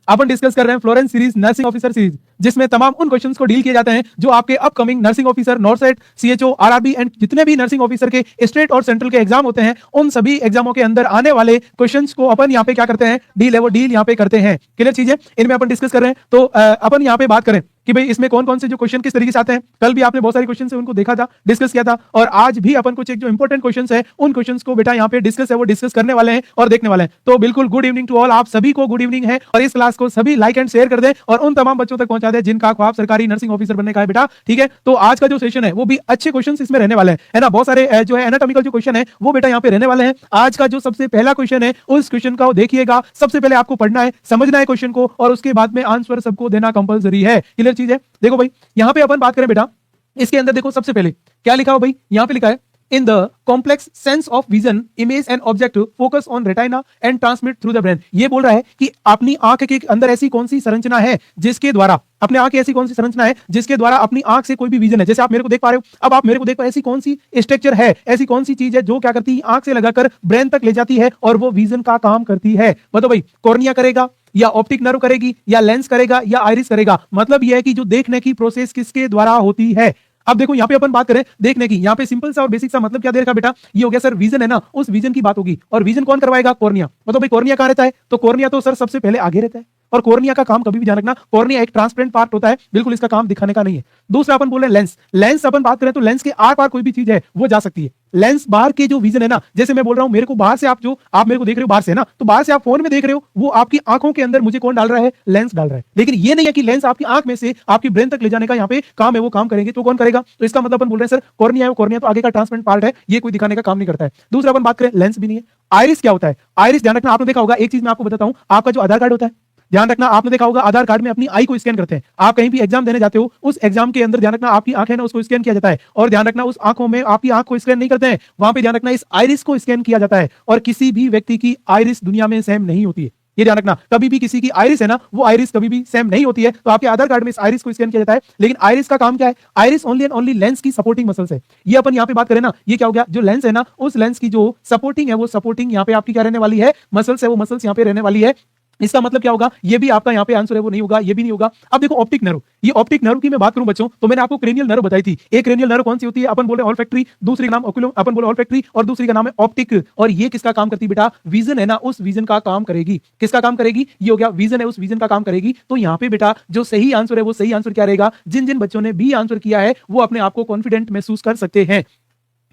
अपन discuss कर रहे हैं Florence series nursing officer series, जिसमें तमाम उन क्वेश्चंस को डील किए जाते हैं जो आपके upcoming nursing officer, नॉर्सेट, CHO, RRB and जितने भी नर्सिंग ऑफिसर के स्टेट और सेंट्रल के एग्जाम होते हैं, उन सभी एग्जामों के अंदर आने वाले क्वेश्चंस को अपन यहाँ पे क्या करते हैं, डील है वो डील यहाँ पे करते हैं। क्लियर चीज है, इनमें अपन डिस्कस कर रहे हैं। तो अपन यहाँ पे बात करें कि भाई इसमें कौन कौन से जो क्वेश्चन किस तरीके से आते हैं। कल भी आपने बहुत सारे क्वेश्चन से उनको देखा था, डिस्कस किया था, और आज भी अपन कुछ एक जो इंपॉर्टेंट क्वेश्चंस है उन क्वेश्चंस को बेटा यहाँ पे डिस्कस है वो डिस्कस करने वाले हैं और देखने वाले हैं। तो बिल्कुल गुड इवनिंग टू ऑल, आप सभी को गुड इवनिंग है, और इस क्लास को सभी लाइक एंड शेयर कर दें और उन तमाम बच्चों तक पहुंचा दें जिनका ख्वाब सरकारी नर्सिंग ऑफिसर बनने का है बेटा। ठीक है, तो आज का जो सेशन है वो भी अच्छे क्वेश्चन इसमें रहने वाले हैं, है ना। बहुत सारे जो है एनाटॉमिकल जो क्वेश्चन है वो बेटा यहाँ पे रहने वाले हैं। आज का जो सबसे पहला क्वेश्चन है उस क्वेश्चन का देखिएगा। सबसे पहले आपको पढ़ना है, समझना है क्वेश्चन को, और उसके बाद में आंसर सबको देना कंपलसरी है। क्लियर चीज है। देखो भाई यहां पे अपन बात करें बेटा, इसके अंदर देखो सबसे पहले क्या लिखा हो भाई, यहां पे लिखा है in the complex sense of vision image and object focus on retina and transmit through the brain. ये बोल रहा है कि अपनी आंख के अंदर ऐसी कौन सी संरचना है जिसके द्वारा, अपने आंख की ऐसी कौन सी संरचना है जिसके द्वारा अपनी आंख से कोई भी विजन है, जैसे आप मेरे को देख पा रहे हो, अब आप मेरे को देख पा रहे हो, ऐसी कौन सी स्ट्रक्चर है, ऐसी कौन सी चीज है जो क्या करती है, आंख से लगाकर ब्रेन तक ले जाती है और वो विजन का काम करती है। बताओ भाई, कॉर्निया करेगा या ऑप्टिक नर्व करेगी या लेंस करेगा या आइरिस करेगा। मतलब यह है कि जो देखने की प्रोसेस किसके द्वारा होती है। अब देखो यहाँ पे अपन बात करें देखने की, यहाँ पे सिंपल सा और बेसिक सा मतलब क्या दे रखा बेटा, ये हो गया सर विजन है ना, उस विजन की बात होगी, और विजन कौन करवाएगा, कॉर्निया। मतलब भाई कॉर्निया कहाँ रहता है, तो कॉर्निया तो सर सबसे पहले आगे रहता है, और कॉर्निया का काम कभी भी ध्यान रखना, कॉर्निया एक ट्रांसपेरेंट पार्ट होता है, बिल्कुल इसका काम दिखाने का नहीं है। दूसरा अपन बोल रहे हैं लेंस, लेंस अपन बात करें तो लेंस के आर पार कोई भी चीज है वो जा सकती है। लेंस बाहर के जो विजन है ना, जैसे मैं बोल रहा हूं मेरे को बाहर से आप मेरे को देख रहे हो बाहर से ना, तो बाहर से आप फोन में देख रहे हो, वो आपकी आंखों के अंदर मुझे कौन डाल रहा है, लेंस डाल रहा है। लेकिन ये नहीं है कि लेंस आपकी आंख में से आपकी ब्रेन तक ले जाने का यहाँ पे काम है, वो काम करेंगे तो कौन करेगा। तो इसका मतलब अपन बोल रहे हैं सर कॉर्निया है, कॉर्निया तो आगे का ट्रांसपेरेंट पार्ट है, ये कोई दिखाने का काम नहीं करता है। दूसरा अपन बात करें लेंस भी नहीं है। आइरिस क्या होता है, आइरिस ध्यान रखना, आपने देखा होगा, एक चीज मैं आपको बताता हूं, आपका जो आधार कार्ड होता है, ध्यान रखना, आपने देखा होगा आधार कार्ड में अपनी आई को स्कैन करते हैं। आप कहीं भी एग्जाम देने जाते हो, उस एग्जाम के अंदर ध्यान रखना आपकी आंख है ना, उसको स्कैन किया जाता है, और ध्यान रखना उस आंखों में आपकी आंख को स्कैन नहीं करते हैं, वहां पे ध्यान रखना इस आइरिस को स्कैन किया जाता है। और किसी भी व्यक्ति की आइरिस दुनिया में सेम नहीं होती है, ये ध्यान रखना, कभी भी किसी की आइरिस है ना, वो आइरिस कभी भी सेम नहीं होती है। तो आपके आधार कार्ड में इस आइरिस को स्कैन किया जाता है, लेकिन आइरिस का काम क्या है, iris only and only lens की सपोर्टिंग मसल्स है। ये अपन यहाँ पे बात करें ना, ये क्या हो गया, जो लेंस है ना, उस लेंस की जो सपोर्टिंग है, वो सपोर्टिंग यहाँ पे आपकी क्या रहने वाली है, मसल्स है, वो मसल्स यहाँ पे रहने वाली है। इसका मतलब क्या होगा, ये भी आपका यहाँ पे आंसर है वो नहीं होगा, ये भी नहीं होगा। अब देखो ऑप्टिक नर्व, ये ऑप्टिक नर्व की मैं बात करूं बच्चों, तो मैंने आपको क्रेनियल नर्व बताई थी। एक क्रेनियल नर्व कौन सी होती है, अपन बोले ऑल्फैक्टरी, दूसरी का नाम ओक्यूलो, अपन बोले ऑल्फैक्टरी, और दूसरी का नाम है ऑप्टिक। और ये किसका काम करती है बेटा, विजन है ना, उस विजन का काम करेगी। किसका काम करेगी, ये हो गया विजन है, उस विजन का काम करेगी। तो यहाँ पे बेटा जो सही आंसर है वो सही आंसर क्या रहेगा, जिन जिन बच्चों ने बी आंसर किया है वो अपने आप को कॉन्फिडेंट महसूस कर सकते हैं।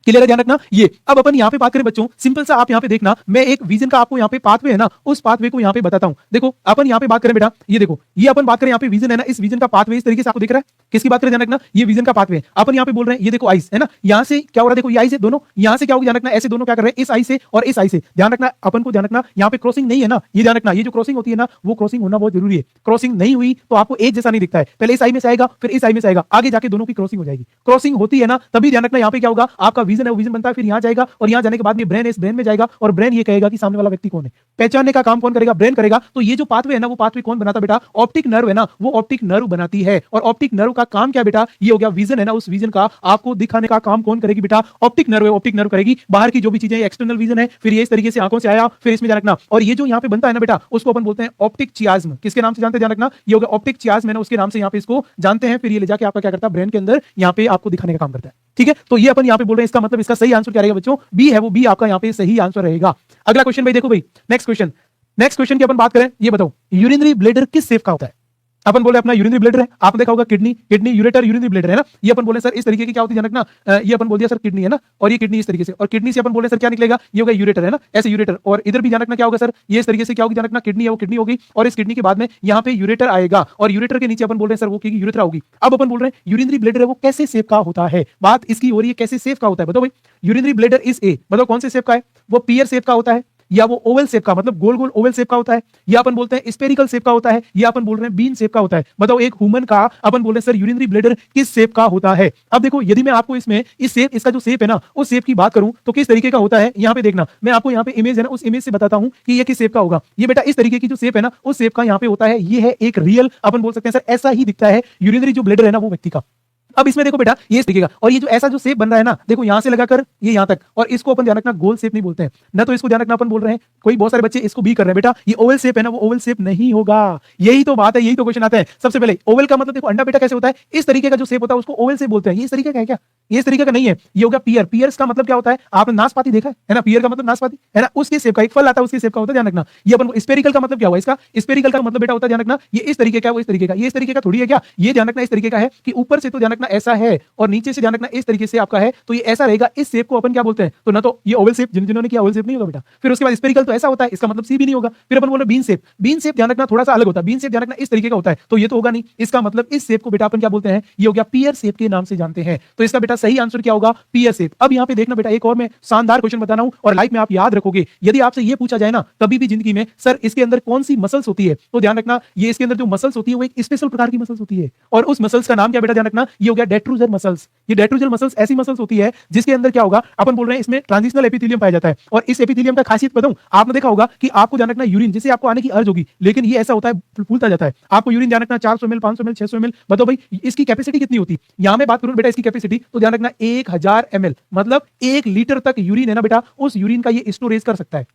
क्लियर है, ध्यान रखना। ये अब अपन यहाँ पे बात करें बच्चों, सिंपल सा आप यहाँ पे देखना, मैं एक विजन का आपको यहाँ पे पाथवे है ना, उस पाथवे को यहाँ पे बताता हूँ। देखो अपन यहाँ पे बात करें बेटा, ये देखो, ये अपन बात करें यहाँ पे विजन है ना, इस विजन का पाथवे इस तरीके से आपको दिख रहा है, किसकी बात करें ध्यान रखना, ये विजन का पाथवे। अपन यहाँ पे बोल रहे हैं, ये देखो आइस है ना, यहाँ से क्या हो रहा है, देखो ये आइस है, दोनों यहाँ से क्या होगा ध्यान रखना, ऐसे दोनों क्या कर रहे हैं, इस आई से और इस आई से। ध्यान रखना, अपन को ध्यान रखना, यहाँ पे क्रॉसिंग नहीं है ना, ये ध्यान रखना, ये जो क्रॉसिंग होती है ना, वो क्रॉसिंग होना बहुत जरूरी है। क्रॉसिंग नहीं हुई तो आपको एक जैसा नहीं दिखता है, पहले इस आई में से आएगा फिर इस आई में से आएगा, आगे जाके दोनों की क्रॉसिंग हो जाएगी। क्रॉसिंग होती है ना, तभी ध्यान रखना यहाँ पे क्या होगा, आपका विजन है वो विजन बनता है, फिर यहाँ जाएगा, और यहाँ जाने के बाद में ब्रेन इस ब्रेन में जाएगा, और ब्रेन ये कहेगा कि सामने वाला व्यक्ति कौन है। पहचानने का काम कौन करेगा, ब्रेन करेगा। तो ये जो पाथवे है ना, वो पाथवे कौन बनाता बेटा, ऑप्टिक नर्व है ना, वो ऑप्टिक नर्व बनाती है। और ऑप्टिक नर्व का काम क्या बेटा, ये हो गया विजन है ना, उस विजन का आपको दिखाने का काम कौन करेगी बेटा, ऑप्टिक नर्व है, ऑप्टिक नर्व करेगी। बाहर की जो भी चीजें एक्सटर्नल विजन है, फिर ये इस तरीके से आंखों से आया, फिर इसमें ध्यान रखना, और ये जो यहाँ पे बनता है ना बेटा, उसको अपन बोलते हैं ऑप्टिक चियाज्म। किसके नाम से जानते हैं, ध्यान रखना, ये हो गया ऑप्टिक चियाज्म है ना, उसके नाम से यहाँ पे इसको जानते हैं। फिर ये ले जाके आपका क्या करता है, ब्रेन के अंदर यहाँ पे आपको दिखाने का काम करता है। ठीक है, तो ये अपन यहाँ पे बोल रहे हैं, इसका मतलब इसका सही आंसर क्या रहेगा बच्चों, बी है वो, बी आपका यहाँ पे सही आंसर रहेगा। अगला क्वेश्चन भाई देखो भाई, नेक्स्ट क्वेश्चन की अपन बात करें, ये बताओ यूरिनरी ब्लैडर किस शेप का होता है। अपन बोले अपना यूरिनरी ब्लैडर है, आपने देखा होगा किडनी यूरेटर यूरिनरी ब्लैडर है ना, ये अपन बोले सर इस तरीके की क्या होती है ध्यान रखना, ये अपन बोल दिया सर किडनी है ना, और ये किडनी इस तरीके से, और किडनी से अपन बोले सर क्या निकलेगा, ये होगा यूरेटर है ना, ऐसे यूरेटर, और इधर भी ध्यान रखना क्या होगा सर, ये इस तरीके से क्या होगी ध्यान रखना, किडनी है वो किडनी होगी, और इस किडनी के बाद में यहाँ पे यूरेटर आएगा, और यूरेटर के नीचे अपन बोल रहे हैं सर वो की यूरेथ्रा होगी। अब अपन बोल रहे हैं यूरिनरी ब्लैडर है वो कैसे शेप का होता है, बात इसकी हो रही है कैसे शेप का होता है। बताओ भाई यूरिनरी ब्लैडर इज ए, बताओ कौन से शेप का है, वो पियर शेप का होता है, या वो ओवल शेप का, मतलब गोल गोल ओवल शेप का होता है, या अपन बोलते हैं स्फेरिकल शेप का होता है, या अपन बोल रहे हैं बीन शेप का होता है। बताओ एक ह्यूमन का अपन बोल रहे हैं सर यूरिनरी ब्लैडर किस शेप का होता है। अब देखो यदि मैं आपको इसमें इस शेप, इसका जो शेप है ना, उस शेप की बात करूं तो किस तरीके का होता है, यहाँ पे देखना, मैं आपको यहाँ पे इमेज है ना, उस इमेज से बताता हूं कि ये किस शेप का होगा। ये बेटा इस तरीके की जो शेप है ना, उस शेप का यहाँ पे होता है, ये है एक रियल, अपन बोल सकते हैं सर ऐसा ही दिखता है यूरिनरी जो ब्लैडर है ना वो व्यक्ति का। अब इसमें देखो बेटा ये दिखेगा, और ये जो ऐसा जो शेप बन रहा है ना, देखो यहां से लगाकर ये यहां तक, और इसको अपन ध्यान रखना गोल शेप नहीं बोलते हैं ना, तो इसको ध्यान रखना अपन बोल रहे हैं, कोई बहुत सारे बच्चे इसको भी कर रहे हैं बेटा, ये ओवल शेप है ना, वो ओवल शेप नहीं होगा। यही तो बात है, यही तो क्वेश्चन आता है। सबसे पहले ओवल का मतलब देखो अंडा बेटा कैसे होता है, इस तरीके का जो शेप होता है उसको ओवल शेप बोलते हैं। ये इस तरीके का है क्या? ये इस तरीके का नहीं है, ये होगा पियर। पियर्स का मतलब क्या होता है, आपने नाशपाती देखा है ना, पियर का मतलब नाशपाती है ना, उसके शेप का एक फल आता है, उसके शेप का होता है, ध्यान रखना। ये अपन स्पेरिकल का मतलब क्या हुआ इसका, स्पेरिकल का मतलब बेटा होता है, ध्यान रखना, ये इस तरीके का, वो इस तरीके का, ये इस तरीके का थोड़ी है क्या, ये ध्यान रखना इस तरीके का है कि ऊपर से तो ध्यान रखना ऐसा है और नीचे से ध्यान रखना इस तरीके से आपका है, तो ये ऐसा रहेगा। इस शेप को अपन क्या बोलते हैं, तो ना तो ये ओवल शेप, जिन्होंने किया ओवल शेप नहीं होगा बेटा। फिर उसके बाद स्पेरिकल तो ऐसा होता है, इसका मतलब सी भी नहीं होगा। फिर अपन बोल रहे बीन शेप, बीन शेप ध्यान रखना थोड़ा सा अलग होता है, बीन शेप ध्यान रखना इस तरीके का होता है, तो ये तो होगा नहीं, इसका मतलब इस शेप को बेटा अपन क्या बोलते हैं, ये हो गया पियर शेप के नाम से जानते हैं। तो इसका बेटा सही आंसर क्या होगा, पियर शेप। अब यहाँ पे देखना बेटा, एक और मैं शानदार क्वेश्चन बता रहा हूं और लाइफ में आप याद रखोगे। यदि आपसे ये पूछा जाए ना कभी भी जिंदगी में, सर इसके अंदर कौन सी मसल्स होती है, तो ध्यान रखना ये इसके अंदर जो मसल्स होती है वो एक स्पेशल प्रकार की मसल्स होती है, और उस मसल्स का नाम क्या बेटा, ध्यान रखना ये हो गया डेट्रूजर मसल्स। ये डेट्रूजर मसल्स ऐसी मसल्स होती है जिसके अंदर क्या होगा, अपन बोल रहे हैं इसमें ट्रांजिशनल एपिथेलियम पाया जाता है। और इस एपिथेलियम का खासियत बताऊं, आपने देखा होगा कि आपको ध्यान रखना यूरिन जैसे आपको आने की अर्ज होगी, लेकिन ये ऐसा होता है फूलता जाता है। आपको यूरिन ध्यान रखना 400 ml 500 ml 600 ml, बताओ भाई इसकी कैपेसिटी कितनी होती है। यहां मैं बात करूं बेटा इसकी कैपेसिटी, तो ध्यान रखना 1000 ml, मतलब 1 लीटर तक यूरिन है ना बेटा, उस यूरिन का ये स्टोरेज कर सकता है।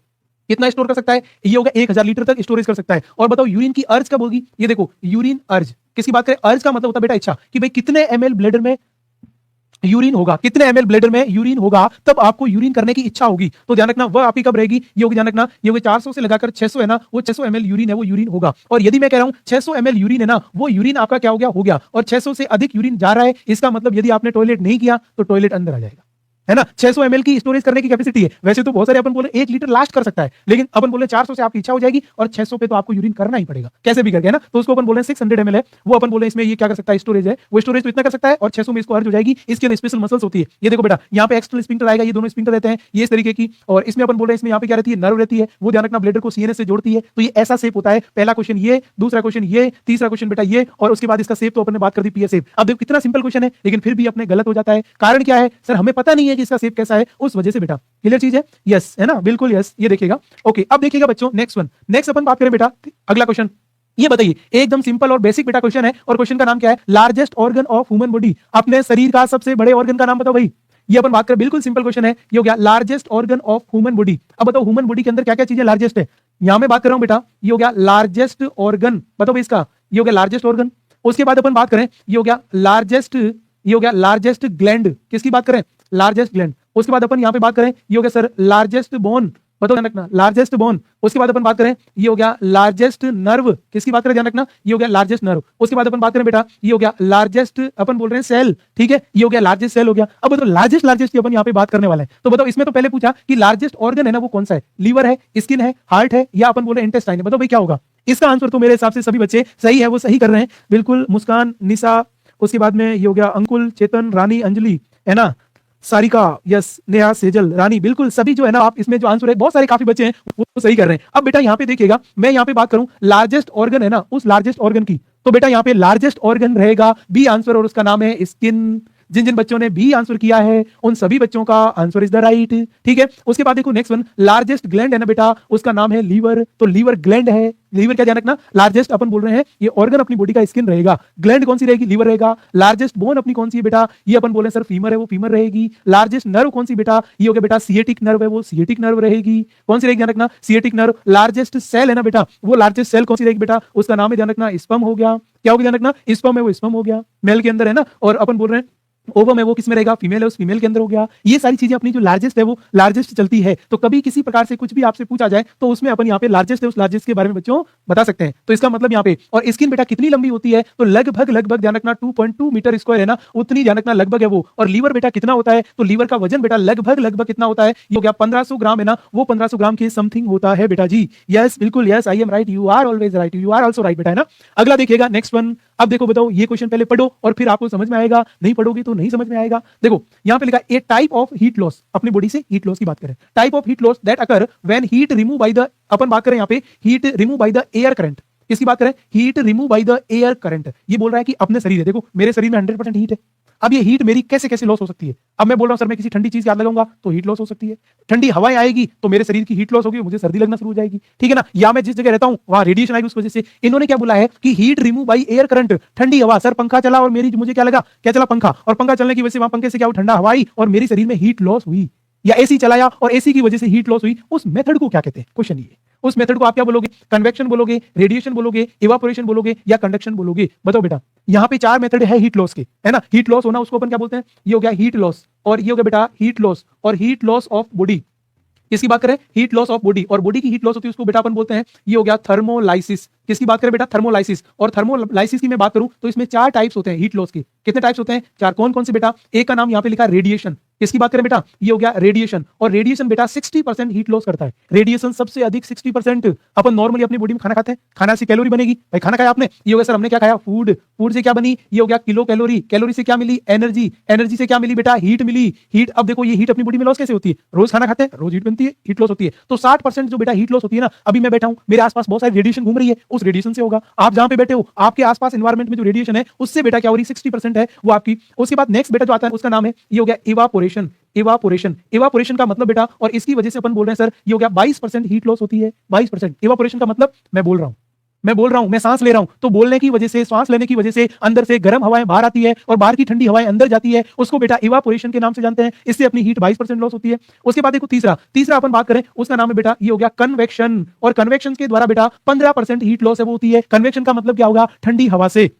कितना स्टोर कर सकता है, ये होगा 1000 लीटर तक स्टोरेज कर सकता है। और बताओ यूरिन की अर्ज कब होगी, ये देखो यूरिन अर्ज किसकी बात करें, अर्ज का मतलब होता है बेटा इच्छा, कि भाई कितने ml ब्लडर में यूरिन होगा, कितने ml ब्लडर में यूरिन होगा, तब आपको यूरिन करने की इच्छा होगी। तो ध्यान रखना वह आपकी कब रहेगी, ये होगी, ध्यान रखना ये होगी 400 से लगाकर 600 है ना, वो 600 ml यूरिन है, वो यूरिन होगा। और यदि मैं कह रहा हूं 600 ml यूरिन है ना, वो यूरिन आपका क्या हो गया, और 600 से अधिक यूरिन जा रहा है, इसका मतलब यदि आपने टॉयलेट नहीं किया तो टॉयलेट अंदर आ जाएगा, है ना। 600 ml की स्टोरेज करने की कैपेसिटी है। वैसे तो बहुत सारे अपन बोले 1 लीटर लास्ट कर सकता है, लेकिन अपन बोले 400 से आपकी इच्छा हो जाएगी और 600 पे तो आपको यूरिन करना ही पड़ेगा कैसे भी करके, है ना। तो उसको अपन बोले 600 ml है, वो अपन बोले इसमें ये क्या कर सकता है, स्टोरेज है, वो स्टोरेज तो इतना कर सकता है, और 600 में इसको अर्ज हो जाएगी। इसके अंदर स्पेशल मसल्स होती है, ये देखो बेटा यहाँ पे एक्सटर्नल स्फिंक्टर आएगा, ये दोनों स्फिंक्टर रहते हैं ये इस तरीके की, और इसमें अपन बोल रहे हैं इसमें यहाँ पे क्या रहती है, नर्व रहती है, वो ध्यान रखना ब्लडर को सीएनएस से जोड़ती है। तो ये ऐसा शेप होता है। पहला क्वेश्चन ये, दूसरा क्वेश्चन ये, तीसरा क्वेश्चन बेटा ये, और उसके बाद इसका शेप तो अपन ने बात कर दी पियर शेप। अब देखो कितना सिंपल क्वेश्चन है, लेकिन फिर भी अपने गलत हो जाता है। कारण क्या है, सर हमें पता नहीं है कि इसका शेप कैसा है, उस वजह से बेटा। क्लियर चीज है, यस है ना, बिल्कुल यस। ये देखिएगा, ओके। अब देखिएगा बच्चों नेक्स्ट वन, नेक्स्ट अपन बात करें बेटा अगला क्वेश्चन। ये बताइए एकदम सिंपल और बेसिक बेटा क्वेश्चन है, और क्वेश्चन का नाम क्या है, largest organ of human body. अपने शरीर का सबसे बड़े ऑर्गन का नाम बताओ भाई। ये अपन बात करें, बिल्कुल सिंपल क्वेश्चन है, ये हो गया largest organ of human body. अब बताओ ह्यूमन बॉडी के अंदर क्या क्या चीजें लार्जेस्ट है, यहां मैं बात कर रहा हूं बेटा, ये हो गया लार्जेस्ट ऑर्गन, बताओ भाई इसका, ये हो गया लार्जेस्ट ऑर्गन। उसके बाद अपन बात करें, ये हो गया लार्जेस्ट, ये हो गया लार्जेस्ट ग्लैंड, किसकी बात करें, लार्जेस्ट ग्लैंड। उसके बाद अपन यहां पे बात करें, ये हो गया सर लार्जेस्ट बोन, बताओ ध्यान रखना लार्जेस्ट बोन। उसके बाद अपन बात करें, ये हो गया लार्जेस्ट नर्व, किसकी बात करें, ध्यान रखना ये हो गया लार्जेस्ट नर्व। उसके बाद अपन बात करें बेटा, ये हो गया लार्जेस्ट, अपन बोल रहे हैं सेल, ठीक है, ये हो गया लार्जेस्ट सेल हो गया। अब बताओ लार्जेस्ट लार्जेस्ट की अपन यहाँ पे बात करने वाले हैं, तो बताओ इसमें तो पहले पूछा कि लार्जेस्ट ऑर्गन है ना वो कौन सा है, लीवर है, स्किन है, हार्ट है, या अपन बोल रहे हैं इंटेस्टाइन है, बताओ भाई क्या होगा। इसका आंसर तो मेरे हिसाब से सभी बच्चे सही है वो सही कर रहे हैं, बिल्कुल। मुस्कान, निशा, उसके बाद में ये हो गया अंकुल, चेतन, रानी, अंजलि, है ना, सारिका, यस, नेहा, सेजल, रानी, बिल्कुल सभी जो है ना, आप इसमें जो आंसर है बहुत सारे काफी बच्चे हैं वो सही कर रहे हैं। अब बेटा यहाँ पे देखिएगा, मैं यहाँ पे बात करूं लार्जेस्ट ऑर्गन है ना, उस लार्जेस्ट ऑर्गन की, तो बेटा यहाँ पे लार्जेस्ट ऑर्गन रहेगा बी आंसर, और उसका नाम है स्किन। जिन जिन बच्चों ने बी आंसर किया है उन सभी बच्चों का आंसर इज द राइट, ठीक है। उसके बाद देखो नेक्स्ट वन, लार्जेस्ट ग्लैंड है ना बेटा, उसका नाम है लीवर, तो लीवर ग्लैंड है। लीवर क्या ध्यान रखना, लार्जेस्ट अपन बोल रहे हैं ये ऑर्गन अपनी बॉडी का स्किन रहेगा। ग्लैंड कौन सी रहेगी, लीवर रहेगा। लार्जेस्ट बोन अपनी कौन सी है बेटा, ये अपन बोले सर फीमर है, वो फीमर रहेगी। लार्जेस्ट नर्व कौन सी बेटा, ये हो गया बेटा सिएटिक नर्व है, वो सिएटिक नर्व रहेगी। कौन सी रहेगी, ध्यान रखना सिएटिक नर्व। लार्जेस्ट सेल है ना बेटा, वो लार्जेस्ट सेल कौन सी रहेगी बेटा, उसका नाम है ध्यान रखना स्पर्म हो गया। क्या हो गया, ध्यान रखना स्पर्म है, वो स्पर्म हो गया, मेल के अंदर है ना। और अपन बोल रहे हैं ओवम है, वो किस में रहेगा, फीमेल है, उस फीमेल के अंदर हो गया। ये सारी चीजें अपनी जो लार्जेस्ट है वो लार्जेस्ट चलती है। तो कभी किसी प्रकार से कुछ भी आपसे पूछा जाए तो उसमें अपन यहाँ पे लार्जेस्ट है, उस लार्जेस्ट के बारे में बच्चों बता सकते हैं। तो इसका मतलब यहाँ पे, और स्किन बेटा कितनी लंबी होती है, तो लगभग लगभग ध्यान रखना 2.2 मीटर स्क्वायर है ना, उतनी ध्यान रखना लगभग है वो। और लीवर बेटा कितना होता है, तो लीवर का वजन बेटा लगभग लगभग कितना होता है, ये हो गया 1500 ग्राम है ना, वो 1500 ग्राम के समथिंग होता है बेटा जी। यस बिल्कुल, yes I am right, you are always right, you are also right बेटा, है ना। अगला देखिएगा नेक्स्ट वन। अब देखो बताओ, ये क्वेश्चन पहले पढ़ो और फिर आपको समझ में आएगा, नहीं पढ़ोगे तो नहीं समझ में आएगा। देखो यहां पे लिखा a type of heat loss, अपनी बॉडी से हीट लॉस की बात करें, type of heat loss that occur when heat remove by the, अपन बात करें यहां पे heat remove by the air current, किसकी बात करें, heat remove by the air current. ये बोल रहा है कि अपने शरीर है, देखो मेरे शरीर में 100% हीट है, अब ये हीट मेरी कैसे कैसे लॉस हो सकती है? अब मैं बोल रहा हूं सर मैं किसी ठंडी चीज याद लगाऊंगा तो हीट लॉस हो सकती है, ठंडी हवाएं आएगी तो मेरे शरीर की हीट लॉस होगी, मुझे सर्दी लगना शुरू हो जाएगी, ठीक है ना? या मैं जिस जगह रहता हूं वहां रेडिएशन आएगी, उस वजह से इन्होंने क्या बोला है कि heat remove by air current, ठंडी हवा। सर पंखा चला और मेरी मुझे क्या लगा, क्या चला पंखा, और पंखा चलने की वजह से वहां पंखे से क्या हुआ, ठंडा हवा आई और मेरे शरीर में हीट लॉस हुई। या एसी चलाया और एसी की वजह से हीट लॉस हुई, उस मेथड को क्या कहते हैं? क्वेश्चन ये, उस मेथड को आप क्या बोलोगे? कन्वेक्शन बोलोगे, रेडिएशन बोलोगे, इवापोरेशन बोलोगे या कंडक्शन बोलोगे? बताओ बेटा, यहाँ पे 4 मेथड है हीट लॉस के, है ना? हीट लॉस होना उसको अपन क्या बोलते हैं? ये हो गया हीट लॉस, और ये हो गया बेटा हीट लॉस, और हीट लॉस ऑफ बॉडी। किसकी बात करें? हीट लॉस ऑफ बॉडी, और बॉडी की हीट लॉस होती है उसको बेटा अपन बोलते हैं, ये हो गया थर्मोलाइसिस। किसकी बात करें बेटा? थर्मोलाइसिस। और थर्मोलाइसिस की मैं बात करूं तो इसमें 4 टाइप्स होते हैं हीट लॉस के। कितने टाइप्स होते हैं? 4। कौन कौन से बेटा? एक का नाम यहां पे लिखा है रेडिएशन। किसकी बात करें बेटा? ये हो गया रेडिएशन, और रेडिएशन बेटा 60% हीट लॉस करता है। रेडिएशन सबसे अधिक 60%। अपन नॉर्मली अपनी बॉडी में खाना खाते हैं, खाना से कैलोरी बनेगी, भाई खाना खाया आपने, ये हो गया सर हमने क्या खाया? फूड। फूड से क्या बनी? ये हो गया किलो कैलोरी। कैलोरी से क्या मिली? एनर्जी। एनर्जी से क्या मिली बेटा? हीट मिली। हीट, अब देखो ये हीट अपनी बॉडी में लॉस कैसे होती है? रोज खाना खाते हैं, रोज हीट बनती है, हीट लॉस होती है। तो 60% जो बेटा हीट लॉस होती है ना, अभी मैं बैठा हूं, मेरे आसपास बहुत सारी रेडिएशन घूम रही है, उस रेडिएशन से होगा। आप जहां पे बैठे हो आपके आसपास एनवायरमेंट में जो रेडिएशन है उससे बेटा क्या हो रही? 60% है वो आपकी। उसके बाद नेक्स्ट बेटा जो आता है उसका नाम है, ये हो गया इवापोरेशन। इवापोरेशन, इवापोरेशन का मतलब बेटा, और इसकी वजह से अपन बोल रहे हैं सर ये हो गया 22% हीट लॉस होती है। 22%। इवापोरेशन का मतलब मैं बोल रहा हूं, मैं सांस ले रहा हूं, तो बोलने की वजह से, सांस लेने की वजह से अंदर से गर्म हवाएं बाहर आती है और बाहर की ठंडी हवाएं अंदर जाती है, उसको बेटा इवापोरेशन के नाम से जानते हैं। इससे अपनी हीट 22% लॉस होती है। उसके बाद देखो तीसरा अपन बात करें उसका नाम है बेटा, ये हो गया कन्वेक्शन, और कन्वेक्शन के द्वारा बेटा 15% हीट लॉस है वो होती है। कन्वेक्शन का मतलब क्या होगा? ठंडी हवा से,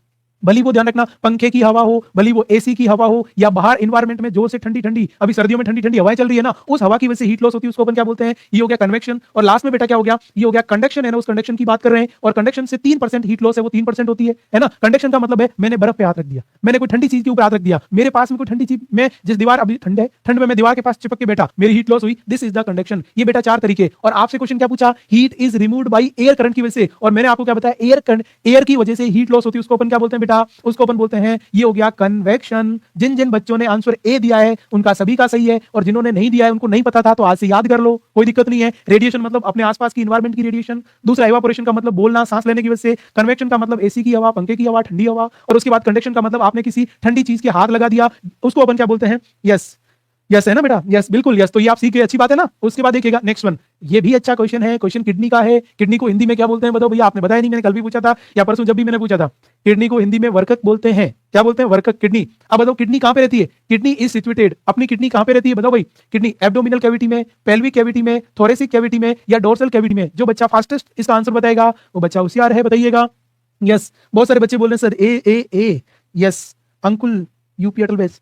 भली वो ध्यान रखना पंखे की हवा हो, भली वो एसी की हवा हो, या बाहर एनवायरमेंट में जोर से ठंडी ठंडी, अभी सर्दियों में ठंडी ठंडी हवाएं चल रही है ना, उस हवा की वजह से हीट लॉस होती है, उसको अपन क्या बोलते हैं? ये हो गया कन्वेक्शन। और लास्ट में बेटा क्या हो गया? ये हो गया कंडक्शन, है ना, उस कंडक्शन की बात कर रहे हैं। और कंडक्शन से 3% हीट लॉस है वो 3% होती है ना? कंडक्शन का मतलब है मैंने बर्फ पे हाथ रख दिया, मैंने कोई ठंडी चीज के ऊपर हाथ रख दिया, मेरे पास में कोई ठंडी चीज, मैं जिस दीवार, अभी ठंड है, ठंड में मैं दीवार के पास चिपक के बैठा, मेरी हीट लॉस हुई, दिस इज द कंडक्शन। ये बेटा 4 तरीके। और आपसे क्वेश्चन क्या पूछा? Heat is removed by air current की वजह से, और मैंने आपको क्या बताया? एयर की वजह से हीट लॉस होती है, उसको अपन क्या बोलते हैं बेटा? उसको अपन बोलते हैं, ये हो गया कन्वेक्शन। जिन जिन बच्चों ने आंसर ए दिया है उनका सभी का सही है, और जिन्होंने नहीं दिया है उनको नहीं पता था तो आज से याद कर लो, कोई दिक्कत नहीं है। रेडिएशन मतलब अपने आसपास की एनवायरमेंट की रेडिएशन। दूसरा इवापोरेशन का मतलब बोलना, सांस लेने की वजह से। कन्वेक्शन का मतलब एसी की हवा, पंखे की हवा, ठंडी हवा। और उसके बाद कंडक्शन का मतलब आपने किसी ठंडी चीज के हाथ लगा दिया, उसको अपन क्या बोलते हैं? यस, यस है ना बेटा? यस, बिल्कुल यस। तो ये आप सीख गए, अच्छी बात है ना? उसके बाद देखिएगा नेक्स्ट वन, ये भी अच्छा क्वेश्चन है। क्वेश्चन किडनी का है। किडनी को हिंदी में क्या बोलते हैं बताओ भैया? आपने बताया नहीं, मैंने कल भी पूछा था या परसों जब भी मैंने पूछा था। किडनी को हिंदी में वर्कक बोलते हैं। क्या बोलते हैं? वर्कक, किडनी। अब बताओ किडनी कहां पे रहती है? किडनी इज सिचुएटेड, अपनी किडनी कहां पे रहती है बताओ भाई? किडनी एब्डोमिनल कैविटी में, पेल्विक कैविटी में, थोरेसिक कैविटी में, या डोर्सल कैविटी में? जो बच्चा फास्टेस्ट इसका आंसर बताएगा वो बच्चा होशियार है, बताइएगा। यस, बहुत सारे बच्चे बोल रहे हैं सर ए। यस अंकुल, यूपी अटल बेस।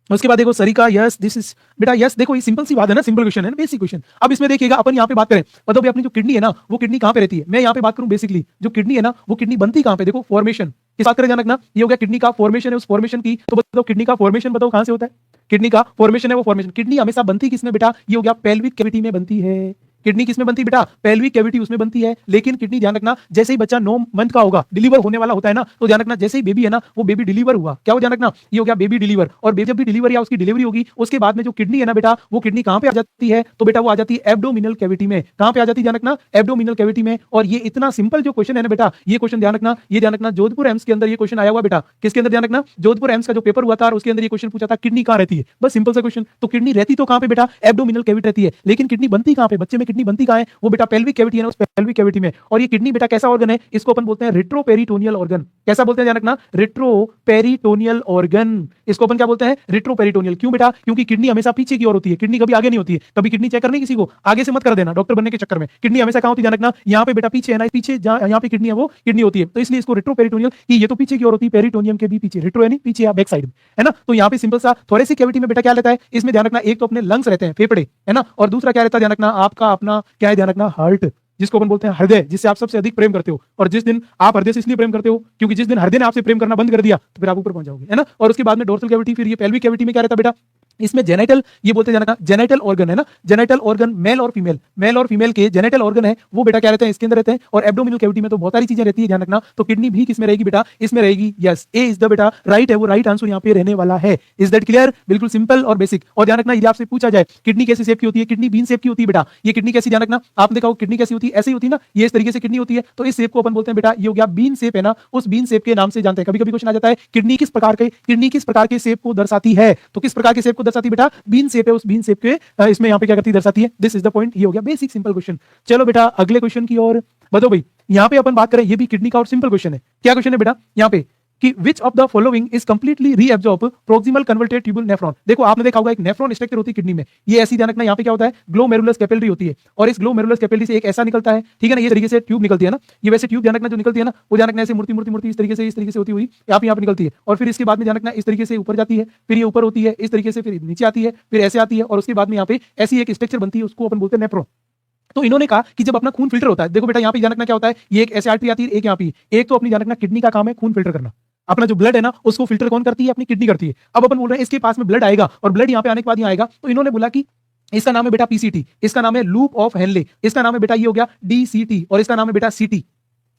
उसके बाद देखो सरिका, यस दिस इज बेटा, यस। देखो ये सिंपल सी बात है ना, सिंपल क्वेश्चन है ना, बेसिक क्वेश्चन। अब इसमें देखिएगा अपन यहाँ पे बात करें, बताओ भाई अपनी जो किडनी है ना वो किडनी कहाँ पे रहती है? मैं यहाँ पे बात करूं बेसिकली, जो किडनी है ना वो किडनी बनती कहाँ पे? देखो फॉर्मेशन, किस बात करें ध्यान रखना, ये हो गया किडनी का फॉर्मेशन है, उस फॉर्मेशन की। तो बताओ किडनी का फॉर्मेशन बताओ कहां से होता है? किडनी का फॉर्मेशन है वो फॉर्मेशन, किडनी हमेशा बनती किसमें बेटा? ये हो गया पेल्विक कैविटी में बनती है। किडनी किसमें बनती है बेटा? पेल्विक कैविटी उसमें बनती है। लेकिन किडनी ध्यान रखना, जैसे ही बच्चा 9 मंथ का होगा, डिलीवर होने वाला होता है ना, तो ध्यान रखना जैसे ही बेबी है ना वो बेबी डिलीवर हुआ, क्या हो ध्यान रखना, ये हो गया बेबी डिलीवर। और जब भी डिलीवर या उसकी डिलीवरी होगी उसके बाद में जो किडनी है ना बेटा, वो किडनी कहां पे आ जाती है? तो बेटा वो आ जाती है एब्डोमिनल कैविटी में। कहां पे आ जाती है ध्यान रखना? एब्डोमिनल कैविटी में। और ये इतना सिंपल जो क्वेश्चन है ना बेटा, ये क्वेश्चन ध्यान रखना, ये ध्यान रखना जोधपुर एम्स के अंदर ये क्वेश्चन आया हुआ बेटा। किसके अंदर? ध्यान रखना जोधपुर एम्स का जो पेपर हुआ था, और उसके अंदर ये क्वेश्चन पूछा था किडनी कहां रहती है। बस सिंपल सा क्वेश्चन। तो किडनी रहती तो कहां पे बेटा? एब्डोमिनल कैविटी रहती है। लेकिन किडनी बनती कहां पे? बच्चे में किडनी बनती कहां है? वो बेटा पेल्विक कैविटी है ना, उस पेल्विक कैविटी में। और ये किडनी बेटा कैसा ऑर्गन है? इसको अपन बोलते हैं रेट्रोपेरिटोनियल ऑर्गन। कैसा बोलते हैं ध्यान रखना? Retroperitoneal organ. इसको अपन क्या बोलते हैं? रेट्रोपेरिटोनियल। क्यों बेटा? क्योंकि किडनी हमेशा पीछे की ओर होती है, किडनी कभी आगे नहीं होती है। कभी किडनी चेक करनी किसी को, आगे से मत कर देना डॉक्टर बनने के चक्कर में। किडनी हमेशा कहां होती है ध्यान रखना? यहाँ पे बेटा पीछे है ना, पीछे यहाँ पे किडनी है वो किडनी होती है। तो इसलिए इसको रेट्रोपेरिटोनियल, कि ये तो पीछे की ओर होती है, पेरिटोनियम के भी पीछे, रेट्रो यानी पीछे या बैक साइड में, है ना। तो यहाँ पे सिंपल सा थोरेसिक कैविटी में बेटा क्या रहता है? इसमें ध्यान रखना एक तो अपने लंग्स रहते हैं, फेफड़े, है ना, और दूसरा क्या रहता है ध्यान रखना? आपका अपना क्या है ध्यान रखना? हार्ट, जिसको अपन बोलते हैं हृदय, जिससे आप सबसे अधिक प्रेम करते हो। और जिस दिन आप हृदय से इसलिए प्रेम करते हो क्योंकि जिस दिन हृदय ने आपसे प्रेम करना बंद कर दिया तो फिर आप ऊपर पहुंच जाओगे, है ना। और उसके बाद में डोर्सल कैविटी, फिर ये पेल्विक कैविटी में क्या रहता है बेटा? इसमें जेनेटल, ये बोलते जाना जेनेटल ऑर्गन है ना, जेनेटल ऑर्गन मेल और फीमेल के जेनेटल ऑर्गन है वो बेटा क्या रहते हैं, इसके अंदर रहते हैं। और एब्डोमिनल कैविटी में तो बहुत सारी चीजें रहती है, ध्यान रखना। तो किडनी भी किसमें रहेगी बेटा, इसमें रहेगी। यस, ए इज द बेटा राइट है, वो राइट आंसर यहाँ पे रहने वाला है। Is that clear? बिल्कुल सिंपल और बेसिक। और ध्यान रखना, यदि आपसे पूछा जाए किडनी कैसी शेप की होती है, किडनी बीन शेप की होती है बेटा। ये किडनी कैसी, ध्यान रखना, आपने देखा किडनी कैसी होती है, ऐसी होती है ना, ये इस तरीके से किडनी होती है। तो इस शेप को अपन बोलते हैं बेटा, ये हो गया बीन शेप है ना, उस बीन शेप के नाम से जानते हैं। कभी कभी क्वेश्चन आ जाता है किडनी किस प्रकार के शेप को दर्शाती है, तो किस प्रकार के शेप को दर्शाती है बेटा, बीन शेप है। उस बीन शेप के इसमें यहाँ पे क्या करती है, दर्शाती है। This is the point. ये हो गया बेसिक सिंपल क्वेश्चन। चलो बेटा अगले क्वेश्चन की ओर बताओ भाई। यहाँ पे अपन बात करें, ये भी किडनी का और सिंपल क्वेश्चन है। क्या क्वेश्चन है बेटा यहाँ पे कि which of the following is completely reabsorb proximal converted tubule nephron. देखो आपने देखा होगा एक नेफ्रॉन स्ट्रक्चर होती है किडनी में, ये ऐसी, ध्यान रखना यहाँ पे क्या होता है, ग्लोमेरुलस कैपिलरी होती है। और इस ग्लोमेरुलस कैपिलरी से एक ऐसा निकलता है, ठीक है ना, ये तरीके से ट्यूब निकलती है ना, ये वैसे ट्यूब ध्यान रखना जो निकलती है ना, वो ध्यान रखना ऐसे मूर्ति इस तरीके से होती हुई यहाँ पे निकलती है। और फिर इसके बाद में ध्यान रखना इस तरीके से ऊपर जाती है, फिर ये ऊपर होती है इस तरीके से, फिर नीचे आती है, फिर ऐसे आती है, और उसके बाद में यहाँ पे ऐसी एक स्ट्रक्चर बनती है, उसको अपन बोलते हैं नेफ्रॉन। तो इन्होंने कहा कि जब अपना खून फिल्टर होता है, देखो बेटा यहाँ पे ध्यान रखना क्या होता है, ये एक ऐसे आर्टरी आती है, एक यहाँ पे, एक तो अपनी ध्यान रखना किडनी का काम है खून फिल्टर करना। अपना जो ब्लड है ना उसको फिल्टर कौन करती है, अपनी किडनी करती है। अब अपन बोल रहे हैं इसके पास में ब्लड आएगा, और ब्लड यहाँ पे आने के बाद यहाँ आएगा, तो इन्होंने बोला कि इसका नाम है बेटा पीसीटी, इसका नाम है लूप ऑफ हेनले, इसका नाम है बेटा ये हो गया डीसीटी, और इसका नाम है बेटा सीटी,